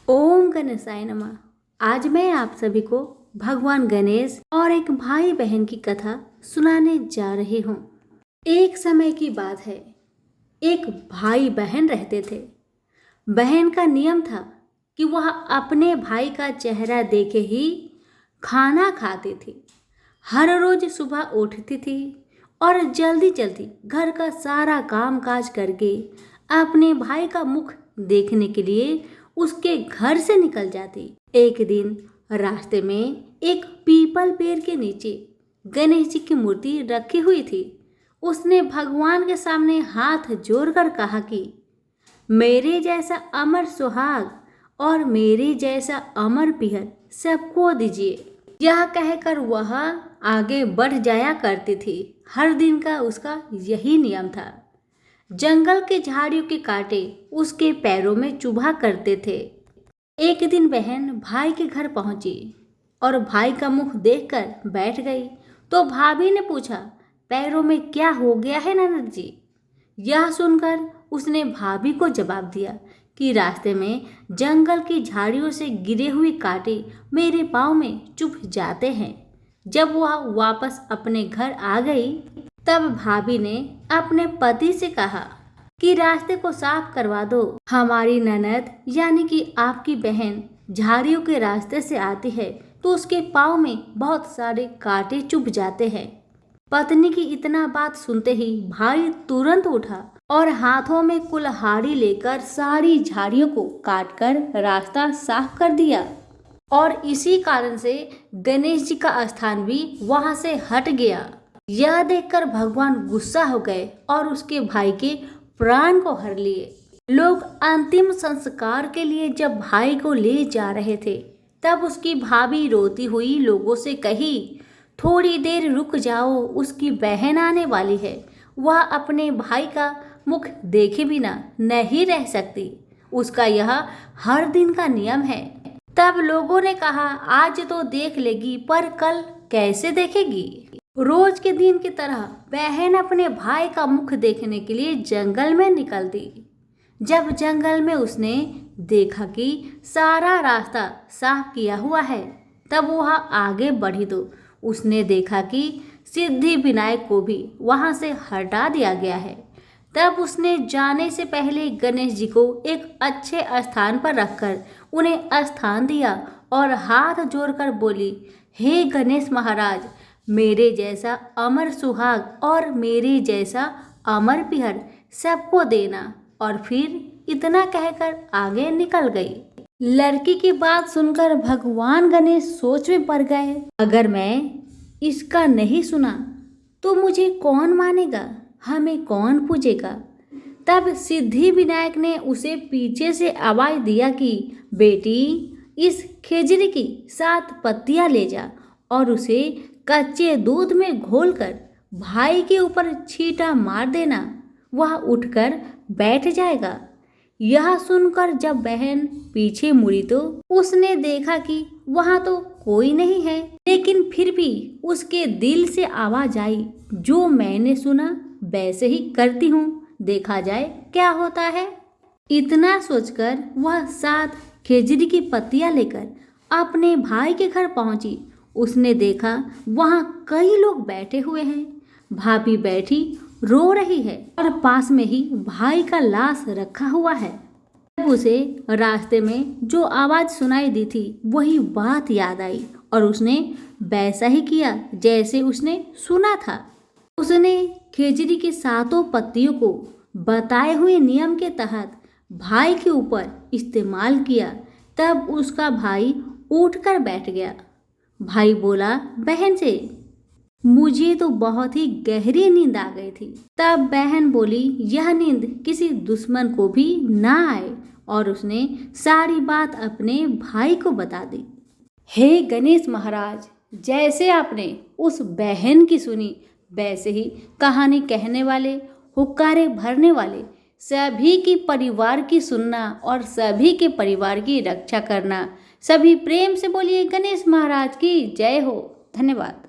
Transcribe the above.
ओम गणेशाय नमः। आज मैं आप सभी को भगवान गणेश और एक भाई बहन की कथा सुनाने जा रही हूँ। एक समय की बात है, एक भाई बहन रहते थे। बहन का नियम था कि वह अपने भाई का चेहरा देखे ही खाना खाती थी। हर रोज सुबह उठती थी और जल्दी जल्दी घर का सारा काम काज करके अपने भाई का मुख देखने के लिए उसके घर से निकल जाती। एक दिन रास्ते में एक पीपल पेड़ के नीचे गणेश जी की मूर्ति रखी हुई थी। उसने भगवान के सामने हाथ जोड़कर कहा कि मेरे जैसा अमर सुहाग और मेरे जैसा अमर पिहर सबको दीजिए। यह कहकर वह आगे बढ़ जाया करती थी। हर दिन का उसका यही नियम था। जंगल के झाड़ियों के कांटे उसके पैरों में चुभा करते थे। एक दिन बहन भाई के घर पहुंची और भाई का मुख देखकर बैठ गई तो भाभी ने पूछा, पैरों में क्या हो गया है ननद जी? यह सुनकर उसने भाभी को जवाब दिया कि रास्ते में जंगल की झाड़ियों से गिरे हुए कांटे मेरे पाँव में चुभ जाते हैं। जब वह वापस अपने घर आ गई तब भाभी ने अपने पति से कहा कि रास्ते को साफ करवा दो। हमारी ननद यानी कि आपकी बहन झाड़ियों के रास्ते से आती है तो उसके पाँव में बहुत सारे कांटे चुभ जाते हैं। पत्नी की इतना बात सुनते ही भाई तुरंत उठा और हाथों में कुल्हाड़ी लेकर सारी झाड़ियों को काटकर रास्ता साफ कर दिया। और इसी कारण से गणेश जी का स्थान भी वहां से हट गया। यह देखकर भगवान गुस्सा हो गए और उसके भाई के प्राण को हर लिए। लोग अंतिम संस्कार के लिए जब भाई को ले जा रहे थे तब उसकी भाभी रोती हुई लोगों से कही, थोड़ी देर रुक जाओ, उसकी बहन आने वाली है। वह अपने भाई का मुख देखे बिना नहीं रह सकती। उसका यह हर दिन का नियम है। तब लोगों ने कहा, आज तो देख लेगी पर कल कैसे देखेगी? रोज के दिन की तरह बहन अपने भाई का मुख देखने के लिए जंगल में निकल दी। जब जंगल में उसने देखा कि सारा रास्ता साफ किया हुआ है तब वह आगे बढ़ी तो उसने देखा कि सिद्धि विनायक को भी वहां से हटा दिया गया है। तब उसने जाने से पहले गणेश जी को एक अच्छे स्थान पर रखकर उन्हें स्थान दिया और हाथ जोड़कर बोली, हे गणेश महाराज, मेरे जैसा अमर सुहाग और मेरे जैसा अमर पिहर सबको देना। और फिर इतना कहकर आगे निकल गई। लड़की की बात सुनकर भगवान गणेश सोच में पड़ गए, अगर मैं इसका नहीं सुना तो मुझे कौन मानेगा, हमें कौन पूजेगा? तब सिद्धि विनायक ने उसे पीछे से आवाज दिया कि बेटी, इस खेजड़ी की 7 पत्तियां ले जा और उसे कच्चे दूध में घोलकर भाई के ऊपर छींटा मार देना, वह उठकर बैठ जाएगा। यह सुनकर जब बहन पीछे मुड़ी तो उसने देखा कि वहां तो कोई नहीं है, लेकिन फिर भी उसके दिल से आवाज आई, जो मैंने सुना वैसे ही करती हूँ, देखा जाए क्या होता है। इतना सोचकर वह 7 खेजड़ी की पत्तियां लेकर अपने भाई के घर पहुंची। उसने देखा वहां कई लोग बैठे हुए हैं। भाभी बैठी रो रही है और पास में ही भाई का लाश रखा हुआ है। तब उसे रास्ते में जो आवाज सुनाई दी थी वही बात याद आई और उसने वैसा ही किया जैसे उसने सुना था। उसने खेजड़ी की 7 पत्तियों को बताए हुए नियम के तहत भाई के ऊपर इस्तेमाल किया। तब उसका भाई उठकर बैठ गया। भाई बोला बहन से, मुझे तो बहुत ही गहरी नींद आ गई थी। तब बहन बोली, यह नींद किसी दुश्मन को भी ना आए, और उसने सारी बात अपने भाई को बता दी। हे गणेश महाराज, जैसे आपने उस बहन की सुनी वैसे ही कहानी कहने वाले, हुक्कारे भरने वाले सभी की परिवार की सुनना और सभी के परिवार की रक्षा करना। सभी प्रेम से बोलिए गणेश महाराज की जय हो। धन्यवाद।